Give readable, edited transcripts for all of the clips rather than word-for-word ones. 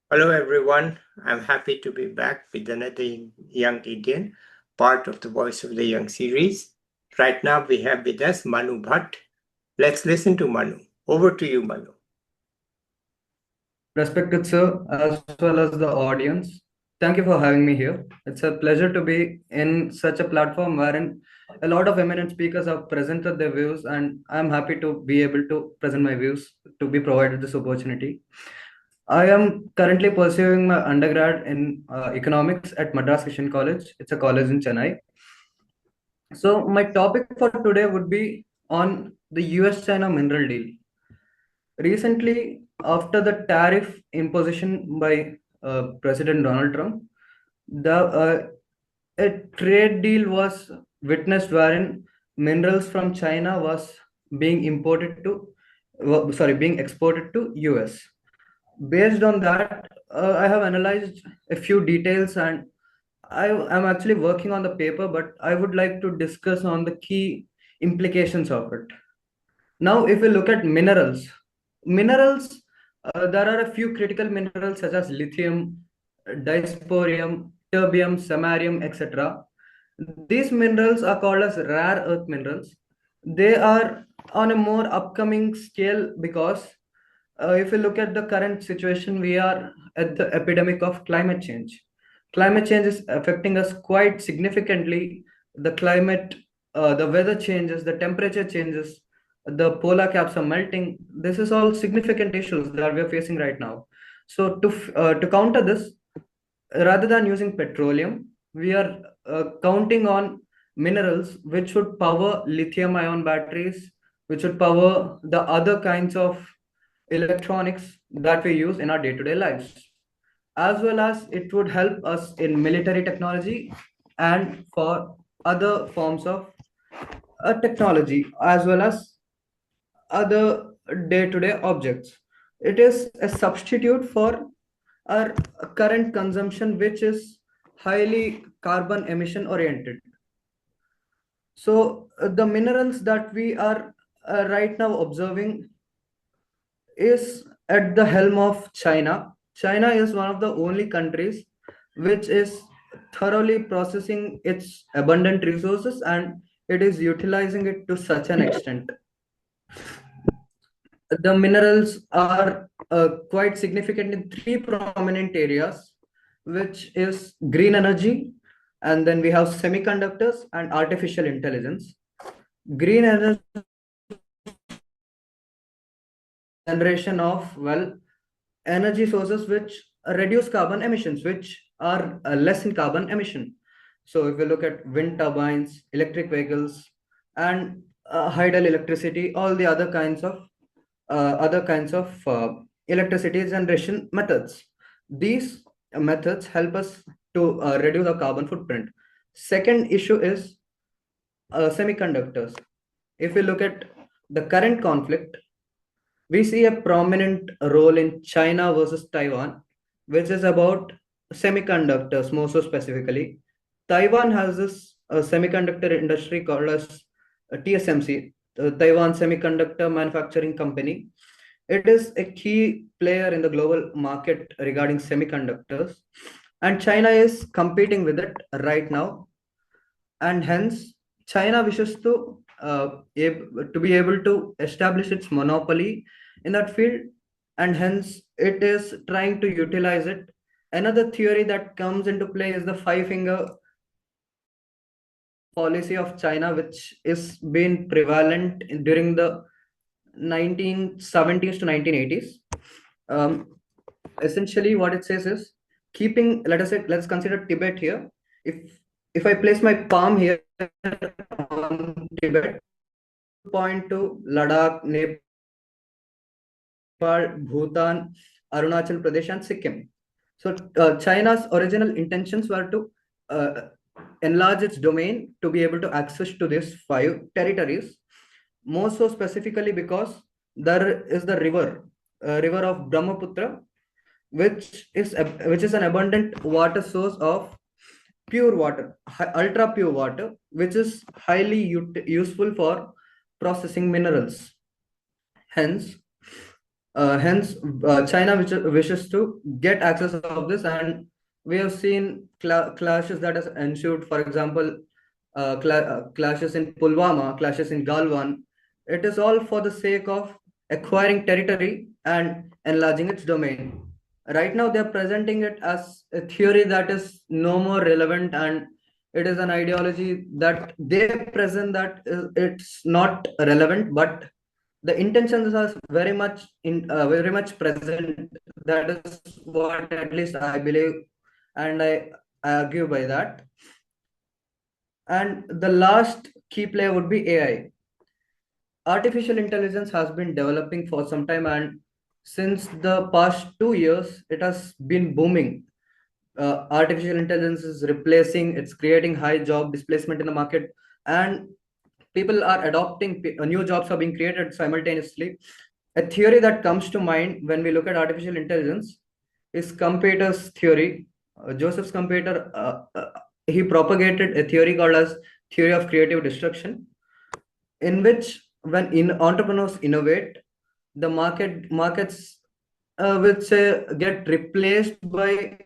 Hello, everyone. I'm happy to be back with another Young Indian, part of the Voice of the Young series. Right now, we have with us Manu Bhat. Let's listen to Manu. Over to you, Manu. Respected sir, as well as the audience, thank you for having me here. It's a pleasure to be in such a platform wherein a lot of eminent speakers have presented their views, and I'm happy to be able to present my views to be provided this opportunity. I am currently pursuing my undergrad in economics at Madras Christian College. It's a college in Chennai. So, my topic for today would be on the US China mineral deal. Recently, after the tariff imposition by President Donald Trump, a trade deal was witnessed wherein minerals from China was being being exported to US. Based on that, I have analyzed a few details and I'm actually working on the paper, but I would like to discuss on the key implications of it. Now, if we look at minerals, there are a few critical minerals such as lithium, dysprosium, terbium, samarium, etc. These minerals are called as rare earth minerals. They are on a more upcoming scale because if you look at the current situation, we are at the epidemic of climate change. Climate change is affecting us quite significantly. The weather changes, the temperature changes, the polar caps are melting. This is all significant issues that we are facing right now. So to counter this, rather than using petroleum, we are counting on minerals which would power lithium ion batteries, which would power the other kinds of electronics that we use in our day-to-day lives, as well as it would help us in military technology and for other forms of technology, as well as other day-to-day objects. It is a substitute for our current consumption, which is highly carbon emission oriented. So the minerals that we are right now observing is at the helm of China. China is one of the only countries which is thoroughly processing its abundant resources, and it is utilizing it to such an extent. The minerals are quite significant in three prominent areas, which is green energy, and then we have semiconductors and artificial intelligence. Green energy generation of energy sources which reduce carbon emissions, which are less in carbon emission. So if we look at wind turbines, electric vehicles, and hydel electricity, all the other kinds of electricity generation methods. These methods help us to reduce our carbon footprint. Second issue is semiconductors. If we look at the current conflict, we see a prominent role in China versus Taiwan, which is about semiconductors, more so specifically. Taiwan has this semiconductor industry called as TSMC, Taiwan Semiconductor Manufacturing Company. It is a key player in the global market regarding semiconductors, and China is competing with it right now, and hence China wishes to be able to establish its monopoly in that field, and hence it is trying to utilize it. Another theory that comes into play is the five finger policy of China, which is been prevalent during the 1970s to 1980s. Um, Essentially, what it says is keeping, let's consider Tibet here. If I place my palm here on Tibet, point to Ladakh, Nepal, Bhutan, Arunachal Pradesh, and Sikkim. So China's original intentions were to uh, enlarge its domain to be able to access to these five territories. More so specifically because there is the river of Brahmaputra, which is an abundant water source of pure water, ultra pure water, which is highly useful for processing minerals. Hence, Hence, China wishes to get access of this, and we have seen clashes that has ensued. For example, clashes in Pulwama, clashes in Galwan. It is all for the sake of acquiring territory and enlarging its domain. Right now, they are presenting it as a theory that is no more relevant, and it is an ideology that they present that it's not relevant, but the intentions are very much present. That is what at least I believe, and I argue by that. And the last key player would be AI. Artificial intelligence has been developing for some time, and since the past 2 years, it has been booming. Artificial intelligence is replacing, it's creating high job displacement in the market, and people are adopting, new jobs are being created simultaneously. A theory that comes to mind when we look at artificial intelligence is Schumpeter's theory. Joseph Schumpeter, he propagated a theory called as theory of creative destruction, in which when entrepreneurs innovate, the markets which get replaced by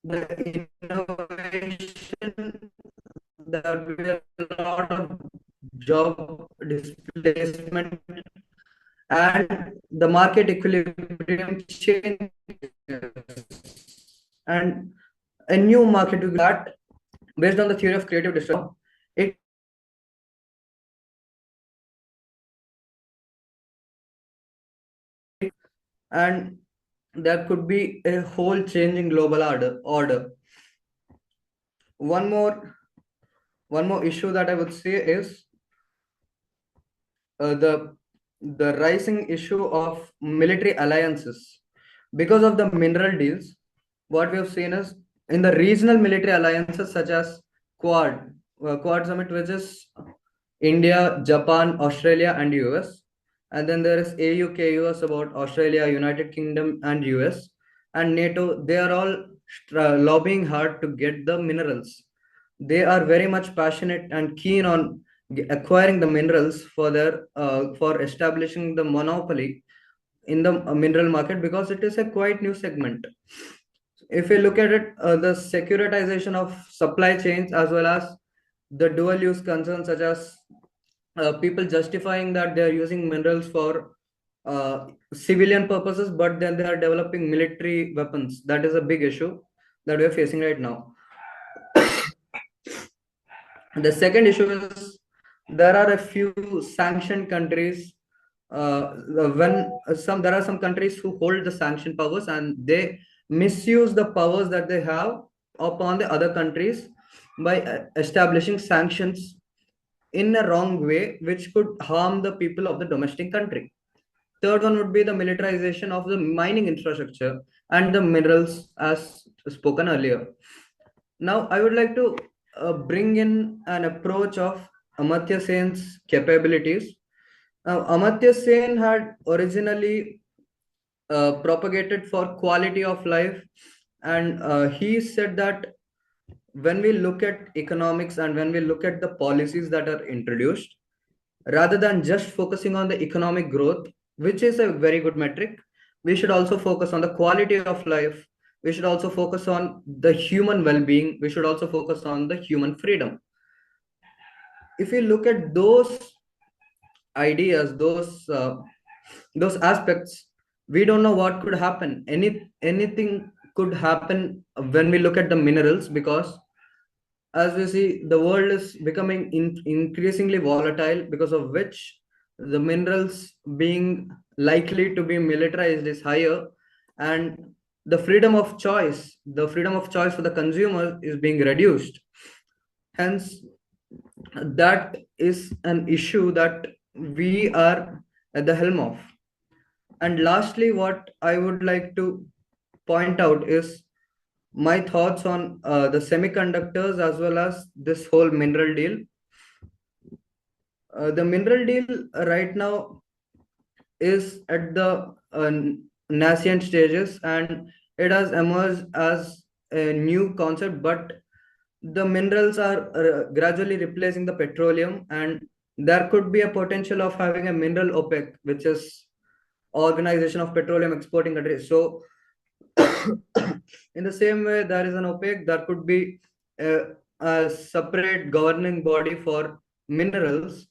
the innovation. There will be a lot of job displacement, and the market equilibrium changes, and a new market will be that based on the theory of creative destruction. It and there could be a whole changing global order. One more one more issue that I would say is the rising issue of military alliances. Because of the mineral deals, what we have seen is in the regional military alliances such as Quad, Quad Summit, which is India, Japan, Australia, and US. And then there is AUKUS about Australia, United Kingdom, and US. And NATO, they are all lobbying hard to get the minerals. They are very much passionate and keen on acquiring the minerals for their for establishing the monopoly in the mineral market, because it is a quite new segment. If we look at it, the securitization of supply chains as well as the dual use concerns, such as people justifying that they are using minerals for civilian purposes, but then they are developing military weapons. That is a big issue that we are facing right now. The second issue is there are a few sanctioned countries. When some There are some countries who hold the sanction powers, and they misuse the powers that they have upon the other countries by establishing sanctions in a wrong way, which could harm the people of the domestic country. Third one would be the militarization of the mining infrastructure and the minerals, as spoken earlier. Now, I would like to bring in an approach of Amartya Sen's capabilities. Now, Amartya Sen had originally propagated for quality of life, and he said that when we look at economics and when we look at the policies that are introduced, rather than just focusing on the economic growth, which is a very good metric, we should also focus on the quality of life. We should also focus on the human well-being. We should also focus on the human freedom. If we look at those ideas, those aspects, we don't know what could happen. Anything could happen when we look at the minerals, because as we see, the world is becoming increasingly volatile, because of which the minerals being likely to be militarized is higher, and the freedom of choice for the consumer is being reduced. Hence, that is an issue that we are at the helm of. And lastly, what I would like to point out is my thoughts on the semiconductors as well as this whole mineral deal. The mineral deal right now is at the nascent stages, and it has emerged as a new concept, but the minerals are gradually replacing the petroleum, and there could be a potential of having a mineral OPEC, which is Organization of Petroleum Exporting Countries. So, in the same way, there is an OPEC, there could be a separate governing body for minerals,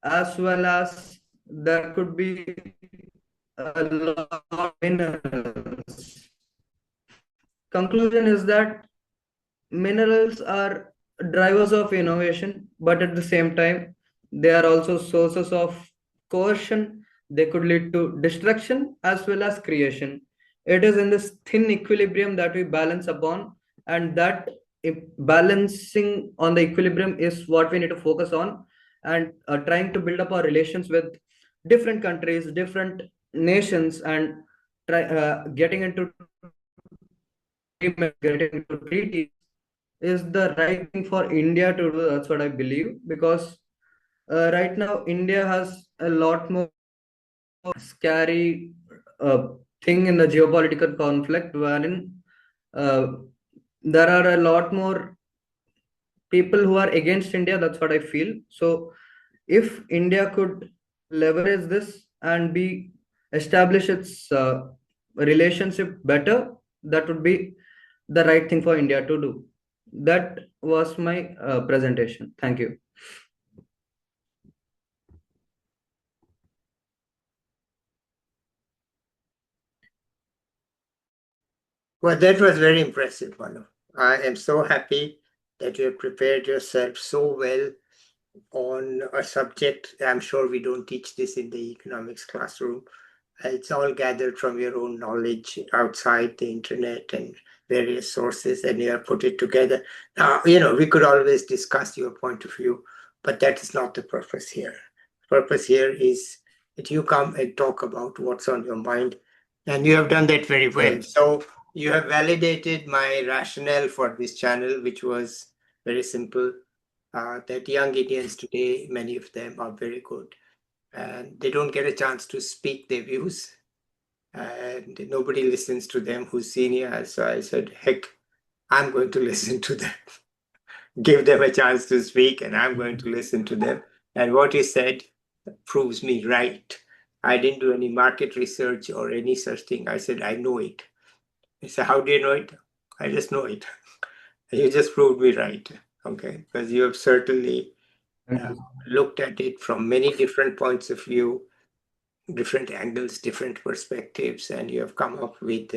as well as there could be a lot of minerals. Conclusion is that minerals are drivers of innovation, but at the same time, they are also sources of coercion. They could lead to destruction as well as creation. It is in this thin equilibrium that we balance upon, and that balancing on the equilibrium is what we need to focus on, and trying to build up our relations with different countries, different nations, and getting into getting into treaties is the right thing for India to do. That's what I believe, because right now India has a lot more scary thing in the geopolitical conflict, wherein uh, there are a lot more people who are against India. That's what I feel. So, if India could leverage this and be establish its relationship better, that would be the right thing for India to do. That was my presentation. Thank you. Well, that was very impressive, Manu. I am so happy that you have prepared yourself so well on a subject. I'm sure we don't teach this in the economics classroom. It's all gathered from your own knowledge outside the internet and various sources, and you have put it together. Now, we could always discuss your point of view, but that is not the purpose here. Purpose here is that you come and talk about what's on your mind, and you have done that very well. Yes. So you have validated my rationale for this channel, which was very simple. That young Indians today, many of them are very good, and they don't get a chance to speak their views, and nobody listens to them who's senior. So I said, heck, I'm going to listen to them, give them a chance to speak, and I'm going to listen to them. And what he said proves me right. I didn't do any market research or any such thing. I said, I know it. He said, how do you know it? I just know it. You just proved me right. Okay. Because you have certainly Thank uh, you. looked at it from many different points of view, different angles, different perspectives, and you have come up with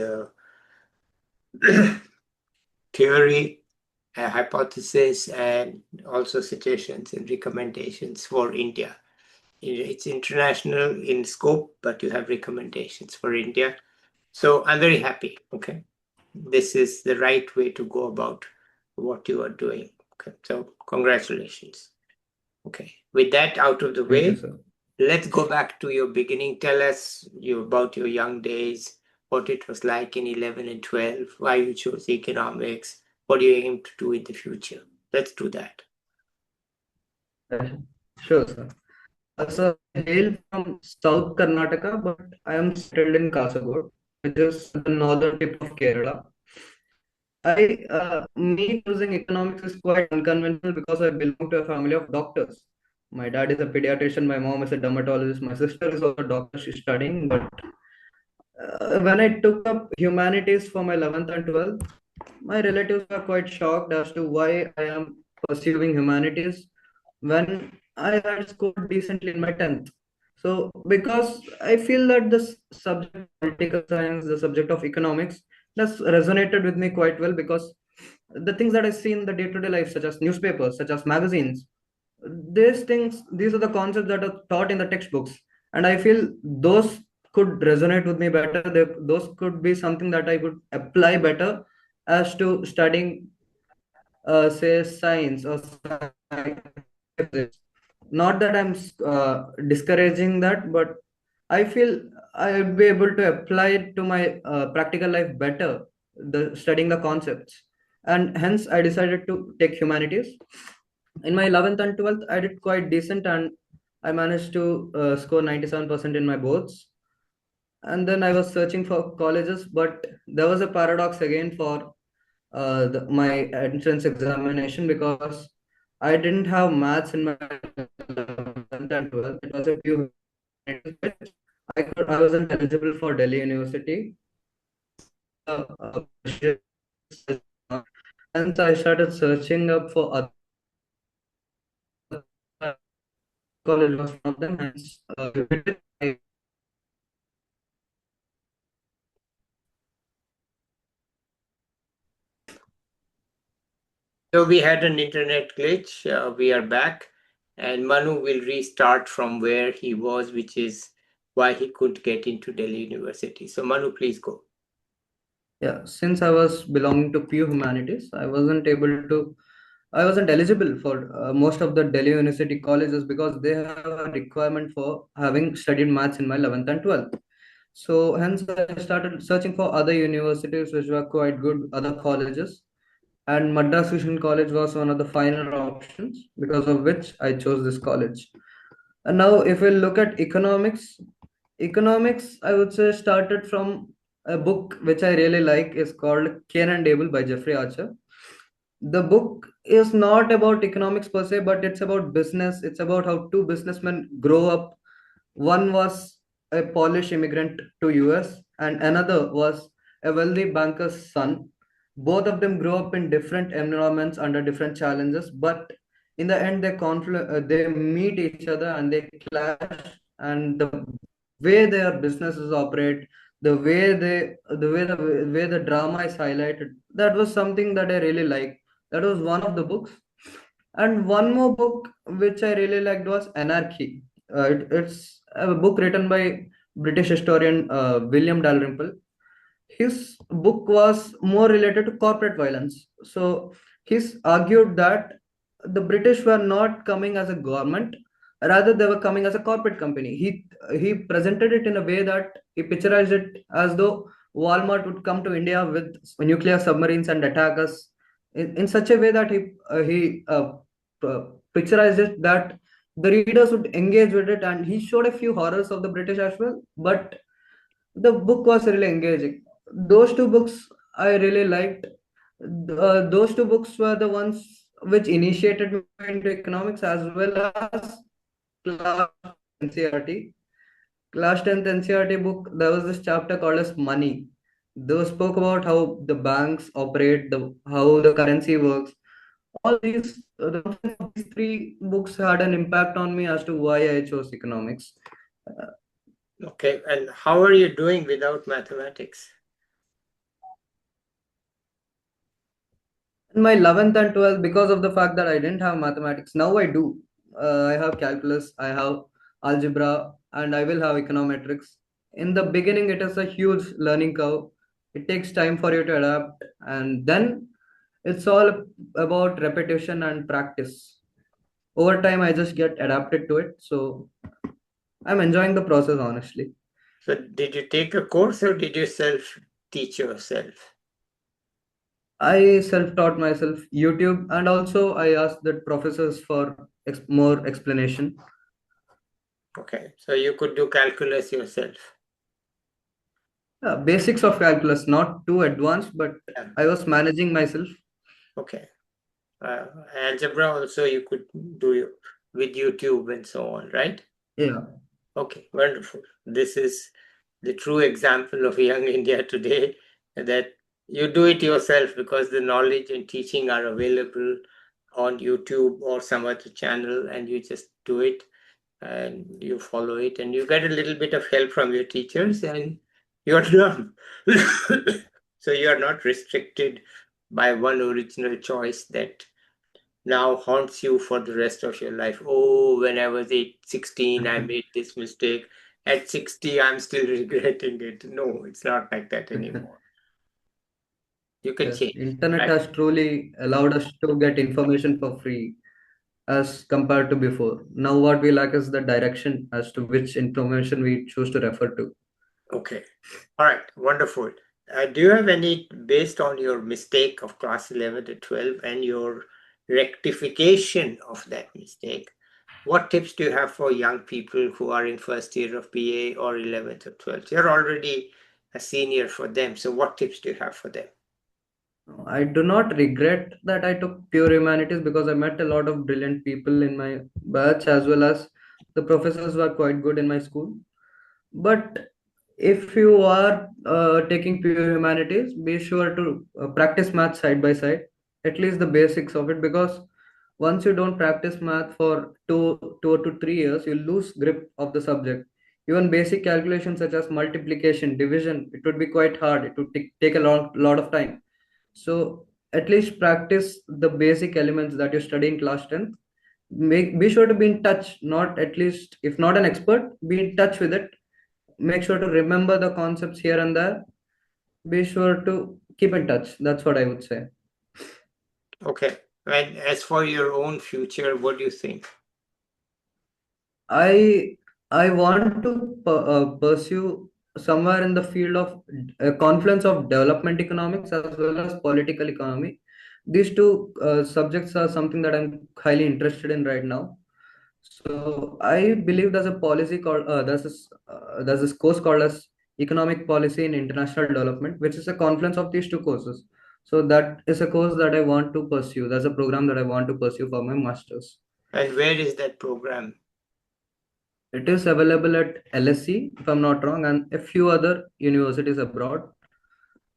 theory, a hypothesis, and also suggestions and recommendations for India. It's international in scope, but you have recommendations for India. So I'm very happy. Okay. This is the right way to go about what you are doing. Okay. So congratulations. Okay. With that out of the Thank you, way, sir. let's go back to your beginning. Tell us about your young days, what it was like in 11 and 12, why you chose economics, what do you aim to do in the future. Let's do that. Yes, sure, sir. So I hail from South Karnataka, but I am settled in Kasaragod, which is the northern tip of Kerala. Me choosing economics is quite unconventional because I belong to a family of doctors. My dad is a pediatrician, my mom is a dermatologist, my sister is also a doctor, she's studying. But when I took up humanities for my 11th and 12th, my relatives were quite shocked as to why I am pursuing humanities when I had scored decently in my 10th. So, because I feel that this subject, political science, the subject of economics, has resonated with me quite well, because the things that I see in the day to day life, such as newspapers, such as magazines, these are the concepts that are taught in the textbooks. And I feel those could resonate with me better. Those could be something that I could apply better as to studying, say, science or science. Not that I'm discouraging that, but I feel I would be able to apply it to my practical life better, the studying the concepts, and hence I decided to take humanities. In my 11th and 12th, I did quite decent, and I managed to score 97% in my boards. And then I was searching for colleges, but there was a paradox again for my entrance examination, because I didn't have maths in my 11th and 12th. It was a pure humanities, which I wasn't eligible for Delhi University. Prestigious as hence I started searching up for other college was one of them. Hence, So we had an internet glitch. We are back, and Manu will restart from where he was, which is why he couldn't get into Delhi University. So Manu, please go. yeah, since I was belonging to pure humanities, I wasn't eligible for most of the Delhi University colleges because they have a requirement for having studied maths in my 11th and 12th. So hence I started searching for other universities which were quite good, other colleges. And Madras Christian College was one of the final options because of which I chose this college. And now, if we look at economics, I would say started from a book which I really like is called Cain and Abel by Jeffrey Archer. The book is not about economics per se, but it's about business. It's about how two businessmen grow up. One was a Polish immigrant to US, and another was a wealthy banker's son. Both of them grow up in different environments under different challenges, but in the end, they meet each other and they clash. And the way their businesses operate, the way the drama is highlighted, that was something that I really liked. That was one of the books. And one more book which I really liked was Anarchy. It's a book written by British historian William Dalrymple. His book was more related to corporate violence. So he's argued that the British were not coming as a government, rather they were coming as a corporate company. He presented it in a way that he picturized it as though Walmart would come to India with nuclear submarines and attack us in such a way that he picturized it that the readers would engage with it, and he showed a few horrors of the British as well. But the book was really engaging. Those two books I really liked. Those two books were the ones which initiated me into economics as well as class NCRT. Class 10th NCRT book, there was this chapter called as Money. Those spoke about how the banks operate, how the currency works. All these three books had an impact on me as to why I chose economics. Okay, and how are you doing without mathematics? In my 11th and 12th, because of the fact that I didn't have mathematics, now I do. I have calculus, I have algebra, and I will have econometrics. In the beginning, it is a huge learning curve. It takes time for you to adapt, and then it's all about repetition and practice. Over time, I just get adapted to it. So I'm enjoying the process, honestly. So did you take a course or did you self-teach yourself? I self-taught myself YouTube, and also I asked the professors for more explanation. Okay, so you could do calculus yourself. Basics of calculus, not too advanced, but Yeah. I was managing myself. Okay. Algebra also you could do with YouTube and so on, right? Yeah. Okay, wonderful. This is the true example of young India today, that you do it yourself because the knowledge and teaching are available on YouTube or some other channel, and you just do it and you follow it, and you get a little bit of help from your teachers, and you're done. So you are not restricted by one original choice that now haunts you for the rest of your life. Oh, when I was 16, I made this mistake. At 60, I'm still regretting it. No, it's not like that anymore. You can Yes, change, internet right? has truly allowed us to get information for free as compared to before. Now, what we lack is the direction as to which information we choose to refer to. Okay. All right. Wonderful. Do you have any, based on your mistake of class 11 to 12 and your rectification of that mistake, what tips do you have for young people who are in first year of BA or 11th or 12th? You're already a senior for them. So what tips do you have for them? I do not regret that I took pure humanities because I met a lot of brilliant people in my batch as well as The professors were quite good in my school. But if you are taking pure humanities, be sure to practice math side by side, at least the basics of it, because once you don't practice math for 2 to 3 years, you lose grip of the subject. Even basic calculations such as multiplication, division, it would be quite hard. It would take a lot of time. So at least practice the basic elements that you study in class 10th. Be sure to be in touch, not at least, if not an expert, be in touch with it. Make sure to remember the concepts here and there. Be sure to keep in touch. That's what I would say. Okay. And as for your own future, what do you think? I want to pursue somewhere in the field of confluence of development economics as well as political economy. These two subjects are something that I'm highly interested in right now. So I believe there's a policy called there's this course called as Economic Policy in International Development, which is a confluence of these two courses. So that is a course that I want to pursue. That's a program that I want to pursue for my masters. And where is that program? It is available at LSE, if I'm not wrong, and a few other universities abroad.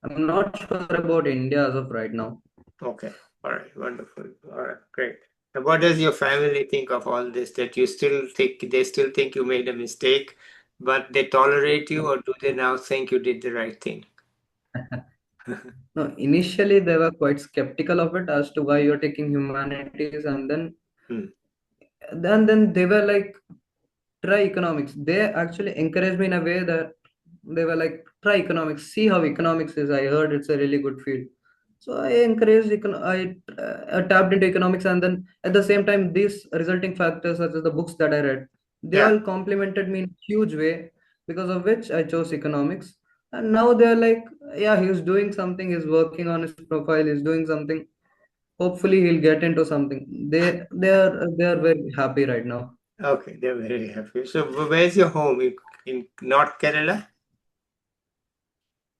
I'm not sure about India as of right now. Okay. All right. Wonderful. All right. Great. And what does your family think of all this? That you still think they still think you made a mistake, but they tolerate you, or do they now think you did the right thing? No, initially they were quite skeptical of it as to why you're taking humanities, and Hmm. then they were like, try economics. They actually encouraged me in a way that they were like, try economics, see how economics is. I heard it's a really good field. So I encouraged, I tapped into economics, and then at the same time, these resulting factors, such as the books that I read, they Yeah. all complemented me in a huge way, because of which I chose economics. And now they're like, yeah, he's doing something, he's working on his profile, he's doing something. Hopefully, he'll get into something. They are very happy right now. Okay. They're very happy. So where's your home? In North Kerala?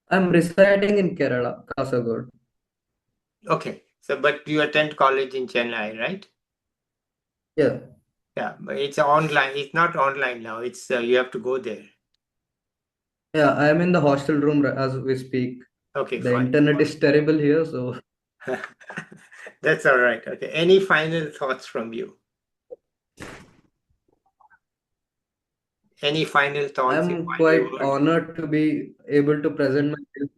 I'm residing in Kerala, Kasaragod. Okay. So, but you attend college in Chennai, right? Yeah, Yeah, but it's online. It's not online now. It's you have to go there. yeah, I am in the hostel room as we speak. Okay, The fine. internet is terrible here, so That's all right. Okay. Any final thoughts from you? Any final thoughts, your I'm final quite words? honored to be able to present my views.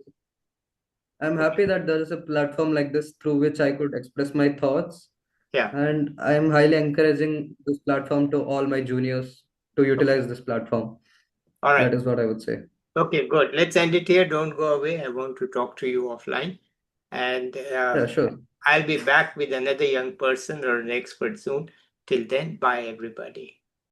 I'm Okay. happy that there is a platform like this through which I could express my thoughts, Yeah. and I'm highly encouraging this platform to all my juniors to Okay. utilize this platform. All That right. is what I would say. Okay, good. Let's end it here. Don't go away. I want to talk to you offline. And Yeah, sure. I'll be back with another young person or an expert soon. Till then, bye, everybody.